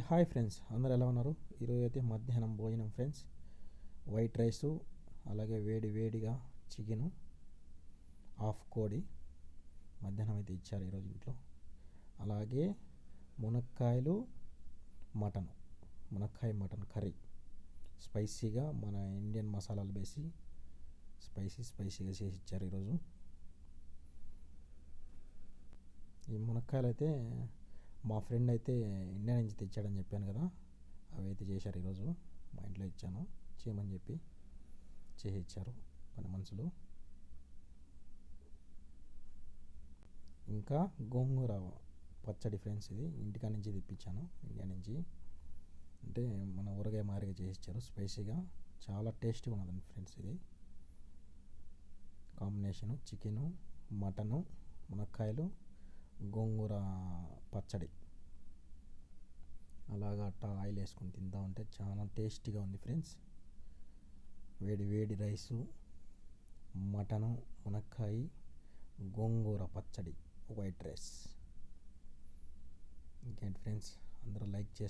Hi friends, అందరు ఎలా ఉన్నారు? ఈరోజు అయితే మధ్యాహ్నం భోజనం ఫ్రెండ్స్. వైట్ రైసు, అలాగే వేడి వేడిగా చికెను, హాఫ్ కోడి మధ్యాహ్నం అయితే ఇచ్చారు ఈరోజు ఇంట్లో. అలాగే మునక్కాయలు, మటన్, మునక్కాయ మటన్ కర్రీ స్పైసీగా మన ఇండియన్ మసాలాలు వేసి స్పైసీగా చేసి ఇచ్చారు ఈరోజు. ఈ మునక్కాయలు అయితే మా ఫ్రెండ్ అయితే ఇండియా నుంచి తెచ్చాడని చెప్పాను కదా, అవి అయితే చేశారు ఈరోజు. మా ఇంట్లో ఇచ్చాను చేయమని చెప్పి చేసి ఇచ్చారు పని మనుషులు. ఇంకా గోంగూర పచ్చడి ఫ్రెండ్స్, ఇది ఇంటికా నుంచి తెప్పించాను ఇండియా నుంచి. అంటే మన ఊరగాయ మారిగా చేసి ఇచ్చారు స్పైసీగా, చాలా టేస్టీగా ఉన్నదండి ఫ్రెండ్స్. ఇది కాంబినేషను చికెను, మటను, మునక్కాయలు, గోంగూర పచ్చడి. అలాగా అట్టా ఆయిల్ వేసుకొని తింటా ఉంటే చాలా టేస్టీగా ఉంది ఫ్రెండ్స్. వేడి వేడి రైసు, మటను, మునక్కాయ, గోంగూర పచ్చడి, వైట్ రైస్. ఇంకేంటి ఫ్రెండ్స్, అందరూ లైక్ చేసి